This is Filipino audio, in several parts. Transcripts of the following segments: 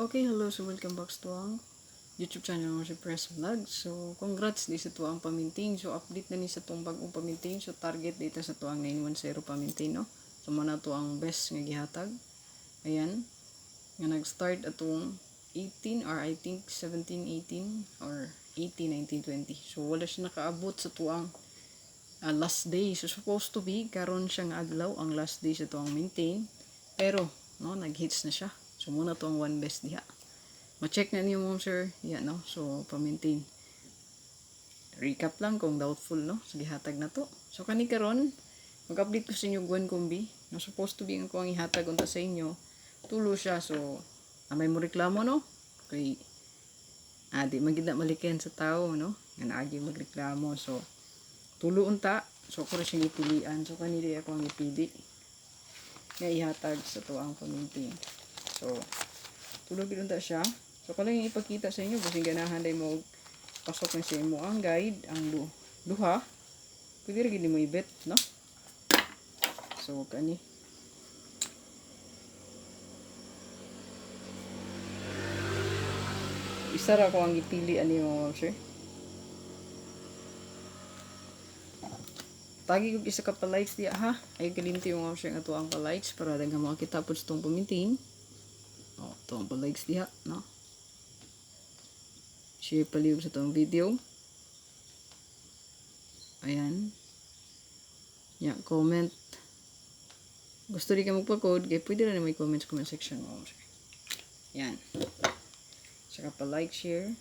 Okay, hello. So, welcome back to ang YouTube channel mo si Press Vlog. So, congrats di sa tuang paminting. So, update na ni sa tuang bagong paminting. So, target dito sa tuang 910 paminting, no? So, muna to ang best nga gihatag. Ayan. Nga nag-start atong 18 or I think 17, 18 or 18, 19, 20. So, wala siya nakaabot sa tuang last day. So, supposed to be, karon siya nga adlaw ang last day sa tuang maintain. Pero, no, nag-hits na siya. So, muna to ang one best diha. Ma-check na niyo mo, sir. Yan, no? So, pa-maintain. Recap lang kung doubtful, no? Sige, hatag na to. So, kani karon mag-update ko sa inyo Gwen Kumbi. No, supposed to be ang kuang ihatag unta sa inyo. Tulo siya. So, may mo reklamo, no? Okay. Di magida maliken sa tao, no? Nga naagi magreklamo. So, tulo unta. So, ako rin siyang ipilian. So, kanili ako ang ipili. Nga ihatag sa to ang pa-maintain. So, tulo unta siya. So, kung lang yung ipakita sa inyo, busing ganahan day mo pasok na sa imo ang guide, ang duha. Pwede rin mo ibet, no? So, kani. Isa ra ko ang ipili ani mo, sir. Tagi ko isa ka pa-likes diya, ha? Ay, kalimti yung sir nga to ang pa-likes para dagang makakita po itong puminting. O, ito ang pa-likes diya, no? Share palihog sa itong video. Ayan. Yan, comment. Gusto rin ka magpa-code, kaya pwede rin may comment section mo. Yan. Saka pa-like, share.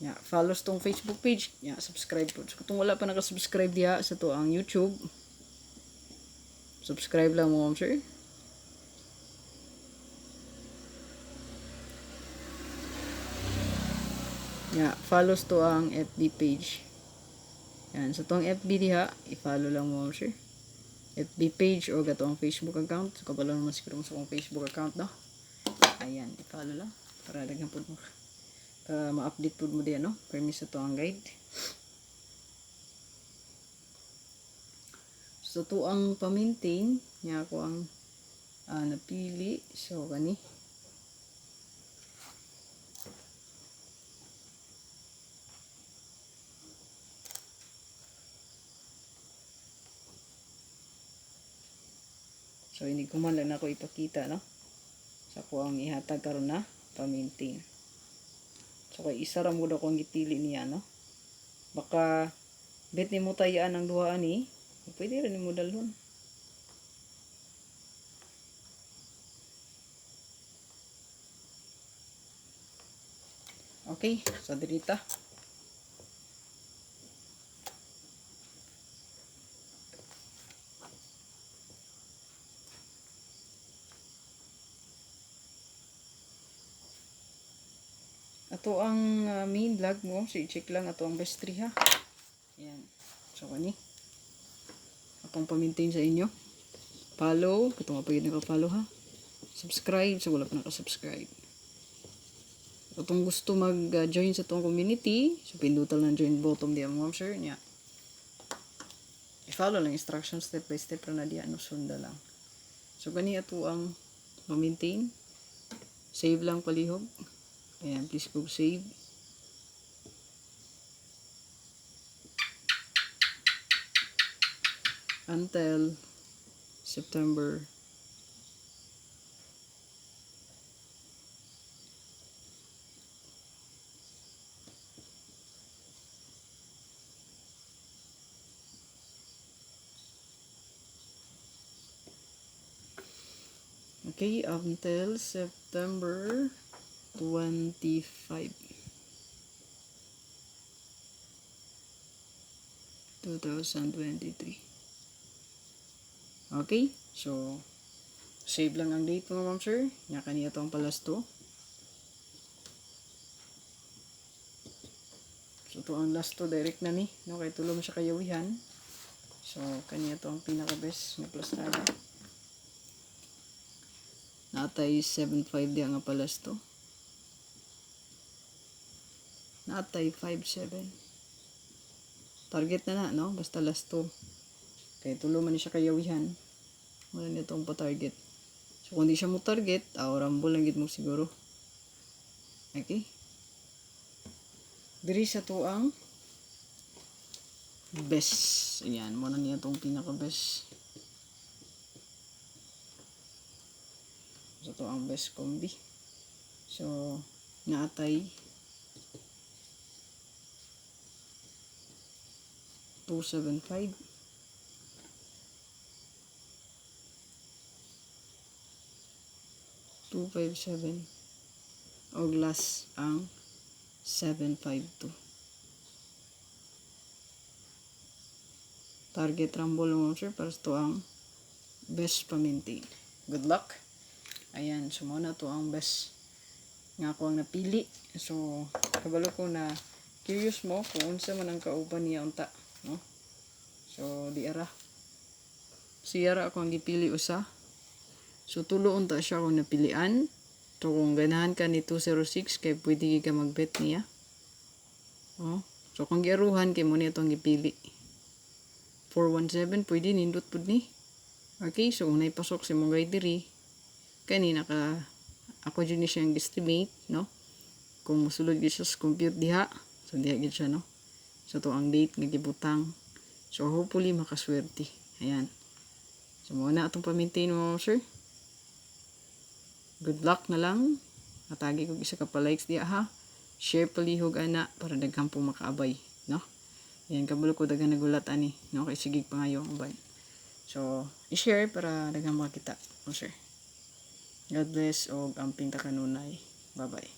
Yan, follow tong Facebook page. Yan, subscribe po. So, kung wala pa nakasubscribe diya sa to ang YouTube, subscribe lang mo, sir. Yeah, follows to ang FB page. Yan, sa tong FB diha, i-follow lang mo, sir. FB page o gato ang Facebook account. So, kabalo naman siguro sa akong Facebook account, no? Ayan, i-follow lang. Para lagyan po mo. Para ma-update po mo diyan, no? Permis sa to ang guide. So, to ang pa-maintain. Yan ako ang napili. So, gani. So, hindi ko man lang ako ipakita, no? Sa ko ang ihatag karon na pa-maintain. So, kay isa ra mo daw ko ang ipili niya, no? Baka, bet ni mo tayaan ang duha ani, pwede rin mo dalhon. Okay, so dirita. Ato ang main vlog mo, so i-check lang ato ang best 3, ha. Ayan. So kani. Atong pa-maintain sa inyo. Follow, ito nga pwede naka-follow, ha. Subscribe, so wala pa naka-subscribe. Atong gusto mag-join sa atong community, so pindutan lang join button diyan mo, sir, niya. I-follow lang instructions step by step ra na diyan, no, sunda lang. So gani ato ang ma-maintain. Save lang palihog. Ayan, please go save. Until September. Okay, until September 25, 2023. Okay, so save lang ang date mga ma'am sir. Nya kaniya tong palas to. So to ang last to direct na ni, no, kay tulong siya kayawihan. So kaniya to ang pinaka best na plus na. Natay 7.5 diya nga palas to. Natay 5.7. Target na, no? Basta last to. Kaya tulo man ni siya kayawihan. Wala niya itong pa-target. So kung di siya mo target, rumble lang gid mo siguro. Okay? Diri sa tuang best. Ayan, mo na niya itong pinaka-best. Sa tuang best combi. So, naatay 275. 257. O last ang 752. Target rumble mo sir para sa ang best pa-maintain. Good luck. Ayan, so muna to ang best nga ako ang napili. So, kabalo ko na curious mo kung unsa man ang kauban niya unta, no? So, di ara. Siyara ako ang gipili usa. So, tulo unta siya kung napilian. So, kung ganahan ka ni 206, kay pwede ka mag-bet niya. Oh. So, kung giaruhan, kay mo niya itong gipili. 417, pwede nindot po ni. Okay, so kung naipasok si mong guide diri, kanina ka, ako dyan siya ang estimate, no? Kung musulod siya sa compute diha, so diha gid siya, no? So, to ang date nga gibutang. So, hopefully, makaswerte. Ayan. So, muna itong pa-maintain mo, sir. Good luck na lang. Atagi ko isa ka pa likes diya ha. Share palihog ana para daghang po makaabay, no? Yan kabalo ko daghang nagulat ani, no? Kay sigig pa ngayo ang ban. So, i-share para daghang makita, no sir. God bless og amping ta kanunay. Bye-bye.